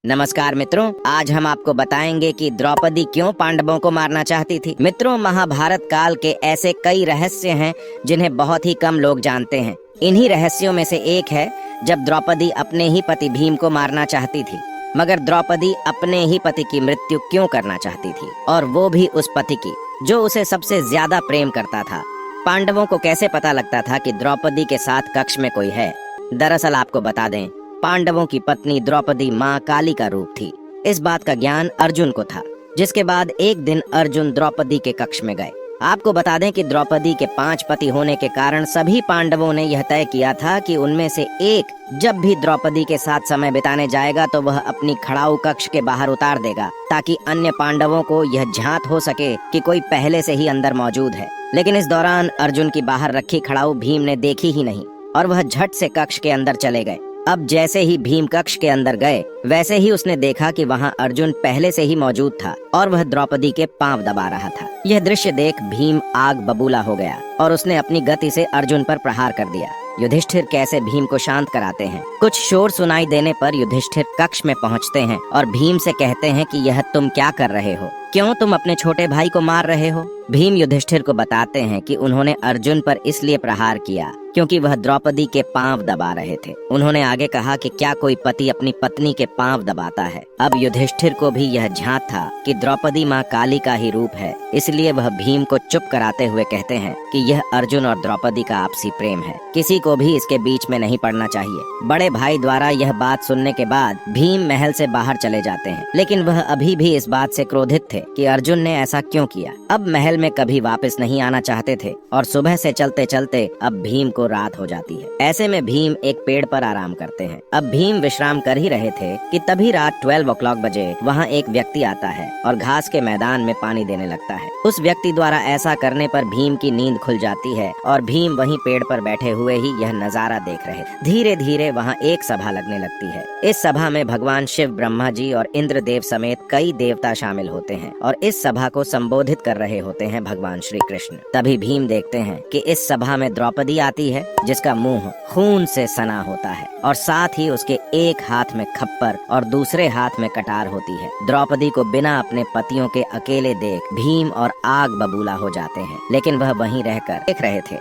नमस्कार मित्रों, आज हम आपको बताएंगे कि द्रौपदी क्यों पांडवों को मारना चाहती थी। मित्रों, महाभारत काल के ऐसे कई रहस्य हैं जिन्हें बहुत ही कम लोग जानते हैं। इन्हीं रहस्यों में से एक है जब द्रौपदी अपने ही पति भीम को मारना चाहती थी। मगर द्रौपदी अपने ही पति की मृत्यु क्यों करना चाहती थी, और वो भी उस पति की जो उसे सबसे ज्यादा प्रेम करता था। पांडवों को कैसे पता लगता था कि द्रौपदी के साथ कक्ष में कोई है? दरअसल आपको बता दें, पांडवों की पत्नी द्रौपदी माँ काली का रूप थी। इस बात का ज्ञान अर्जुन को था, जिसके बाद एक दिन अर्जुन द्रौपदी के कक्ष में गए। आपको बता दें कि द्रौपदी के 5 पति होने के कारण सभी पांडवों ने यह तय किया था कि उनमें से एक जब भी द्रौपदी के साथ समय बिताने जाएगा तो वह अपनी खड़ाऊ कक्ष के बाहर उतार देगा, ताकि अन्य पांडवों को यह झांत हो सके कि कोई पहले से ही अंदर मौजूद है। लेकिन इस दौरान अर्जुन की बाहर रखी खड़ाऊ भीम ने देखी ही नहीं और वह झट से कक्ष के अंदर चले गए। अब जैसे ही भीम कक्ष के अंदर गए, वैसे ही उसने देखा कि वहां अर्जुन पहले से ही मौजूद था और वह द्रौपदी के पांव दबा रहा था। यह दृश्य देख भीम आग बबूला हो गया और उसने अपनी गति से अर्जुन पर प्रहार कर दिया। युधिष्ठिर कैसे भीम को शांत कराते हैं। कुछ शोर सुनाई देने पर युधिष्ठिर कक्ष में पहुंचते हैं और भीम से कहते हैं कि यह तुम क्या कर रहे हो? क्यों तुम अपने छोटे भाई को मार रहे हो? भीम युधिष्ठिर को बताते हैं कि उन्होंने अर्जुन पर इसलिए प्रहार किया क्योंकि वह द्रौपदी के पांव दबा रहे थे। उन्होंने आगे कहा कि क्या कोई पति अपनी पत्नी के पांव दबाता है? अब युधिष्ठिर को भी यह झांत था कि द्रौपदी माँ काली का ही रूप है, इसलिए वह भीम को चुप कराते हुए कहते हैं कि यह अर्जुन और द्रौपदी का आपसी प्रेम है, किसी को भी इसके बीच में नहीं पड़ना चाहिए। बड़े भाई द्वारा यह बात सुनने के बाद भीम महल से बाहर चले जाते हैं, लेकिन वह अभी भी इस बात से क्रोधित थे कि अर्जुन ने ऐसा क्यों किया। अब महल में कभी वापस नहीं आना चाहते थे और सुबह से चलते चलते अब भीम को रात हो जाती है। ऐसे में भीम एक पेड़ पर आराम करते हैं। अब भीम विश्राम कर ही रहे थे कि तभी रात 12 o'clock बजे वहाँ एक व्यक्ति आता है और घास के मैदान में पानी देने लगता है। उस व्यक्ति द्वारा ऐसा करने पर भीम की नींद खुल जाती है और भीम वहीं पेड़ पर बैठे हुए ही यह नजारा देख रहे। धीरे धीरे वहाँ एक सभा लगने लगती है। इस सभा में भगवान शिव, ब्रह्मा जी और इंद्र देव समेत कई देवता शामिल होते हैं और इस सभा को संबोधित कर रहे होते हैं भगवान श्री कृष्ण। तभी भीम देखते हैं कि इस सभा में द्रौपदी आती है, जिसका मुंह खून से सना होता है और साथ ही उसके एक हाथ में खप्पर और दूसरे हाथ में कटार होती है। द्रौपदी को बिना अपने पतियों के अकेले देख भीम और आग बबूला हो जाते हैं, लेकिन वह वहीं रहकर देख रहे थे।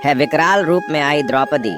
है विकराल रूप में आई द्रौपदी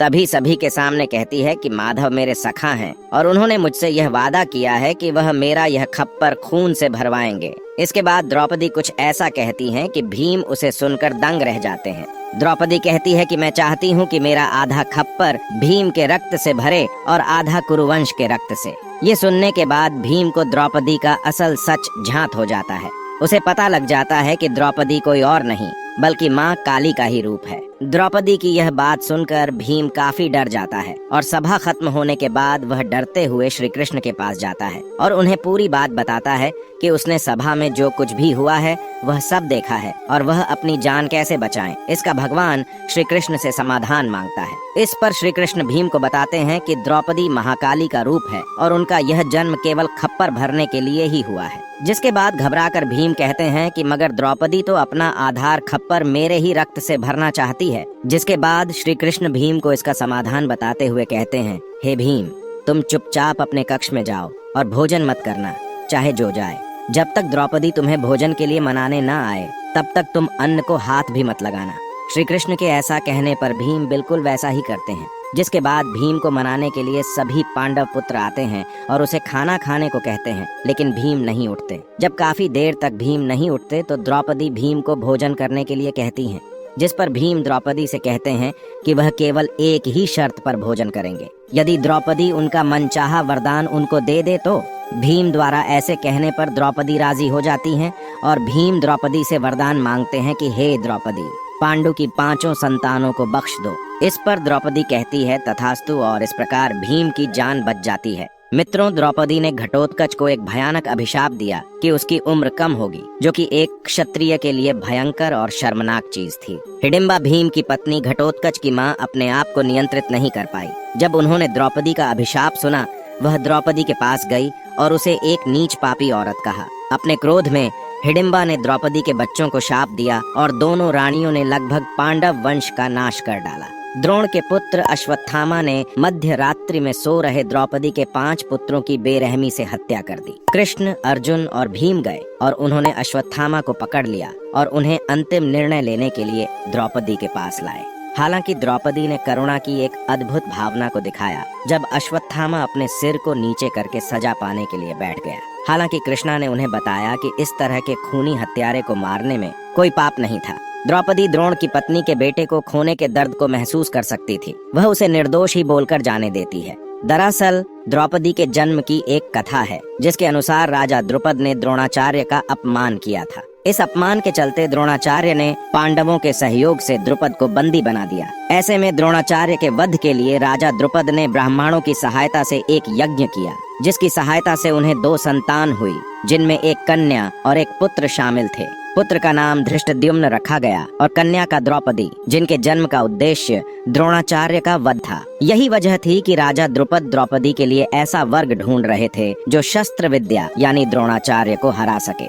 तभी सभी के सामने कहती है कि माधव मेरे सखा हैं और उन्होंने मुझसे यह वादा किया है कि वह मेरा यह खप्पर खून से भरवाएंगे। इसके बाद द्रौपदी कुछ ऐसा कहती हैं कि भीम उसे सुनकर दंग रह जाते हैं। द्रौपदी कहती है कि मैं चाहती हूँ कि मेरा आधा खप्पर भीम के रक्त से भरे और आधा कुरुवंश के रक्त से। ये सुनने के बाद भीम को द्रौपदी का असल सच झांत हो जाता है। उसे पता लग जाता है कि द्रौपदी कोई और नहीं बल्कि माँ काली का ही रूप है। द्रौपदी की यह बात सुनकर भीम काफी डर जाता है और सभा खत्म होने के बाद वह डरते हुए श्री कृष्ण के पास जाता है और उन्हें पूरी बात बताता है कि उसने सभा में जो कुछ भी हुआ है वह सब देखा है और वह अपनी जान कैसे बचाएं, इसका भगवान श्री कृष्ण से समाधान मांगता है। इस पर श्री कृष्ण भीम को बताते हैं कि द्रौपदी महाकाली का रूप है और उनका यह जन्म केवल खप्पर भरने के लिए ही हुआ है। जिसके बाद घबराकर भीम कहते हैं कि मगर द्रौपदी तो अपना आधार खप्पर मेरे ही रक्त से भरना चाहती है। जिसके बाद श्री कृष्ण भीम को इसका समाधान बताते हुए कहते हैं, हे भीम, तुम चुपचाप अपने कक्ष में जाओ और भोजन मत करना, चाहे जो जाए। जब तक द्रौपदी तुम्हें भोजन के लिए मनाने न आए तब तक तुम अन्न को हाथ भी मत लगाना। श्री कृष्ण के ऐसा कहने पर भीम बिल्कुल वैसा ही करते हैं। जिसके बाद भीम को मनाने के लिए सभी पांडव पुत्र आते हैं और उसे खाना खाने को कहते हैं, लेकिन भीम नहीं उठते। जब काफी देर तक भीम नहीं उठते तो द्रौपदी भीम को भोजन करने के लिए कहती हैं, जिस पर भीम द्रौपदी से कहते हैं कि वह केवल एक ही शर्त पर भोजन करेंगे। यदि द्रौपदी उनका मनचाहा वरदान उनको दे दे तो भीम द्वारा ऐसे कहने पर द्रौपदी राजी हो जाती हैं और भीम द्रौपदी से वरदान मांगते हैं कि हे द्रौपदी, पांडु की 5 संतानों को बख्श दो। इस पर द्रौपदी कहती है तथास्तु और इस प्रकार भीम की जान बच जाती है। मित्रों, द्रौपदी ने घटोत्कच को एक भयानक अभिशाप दिया कि उसकी उम्र कम होगी, जो कि एक क्षत्रिय के लिए भयंकर और शर्मनाक चीज थी। हिडिंबा भीम की पत्नी घटोत्कच की माँ अपने आप को नियंत्रित नहीं कर पाई। जब उन्होंने द्रौपदी का अभिशाप सुना, वह द्रौपदी के पास गई और उसे एक नीच पापी औरत कहा। अपने क्रोध में हिडिंबा ने द्रौपदी के बच्चों को शाप दिया और दोनों रानियों ने लगभग पांडव वंश का नाश कर डाला। द्रोण के पुत्र अश्वत्थामा ने मध्य रात्रि में सो रहे द्रौपदी के 5 पुत्रों की बेरहमी से हत्या कर दी। कृष्ण, अर्जुन और भीम गए और उन्होंने अश्वत्थामा को पकड़ लिया और उन्हें अंतिम निर्णय लेने के लिए द्रौपदी के पास लाए। हालांकि द्रौपदी ने करुणा की एक अद्भुत भावना को दिखाया जब अश्वत्थामा अपने सिर को नीचे करके सजा पाने के लिए बैठ गया। हालांकि कृष्णा ने उन्हें बताया कि इस तरह के खूनी हत्यारे को मारने में कोई पाप नहीं था। द्रौपदी द्रोण की पत्नी के बेटे को खोने के दर्द को महसूस कर सकती थी। वह उसे निर्दोष ही बोलकर जाने देती है। दरअसल द्रौपदी के जन्म की एक कथा है जिसके अनुसार राजा द्रुपद ने द्रोणाचार्य का अपमान किया था। इस अपमान के चलते द्रोणाचार्य ने पांडवों के सहयोग से द्रुपद को बंदी बना दिया। ऐसे में द्रोणाचार्य के वध के लिए राजा द्रुपद ने ब्राह्मणों की सहायता से एक यज्ञ किया, जिसकी सहायता से उन्हें 2 संतान हुई, जिनमें एक कन्या और एक पुत्र शामिल थे। पुत्र का नाम धृष्टद्युम्न रखा गया और कन्या का द्रौपदी, जिनके जन्म का उद्देश्य द्रोणाचार्य का वध था। यही वजह थी कि राजा द्रुपद द्रौपदी के लिए ऐसा वर्ग ढूंढ रहे थे जो शस्त्र विद्या यानी द्रोणाचार्य को हरा सके।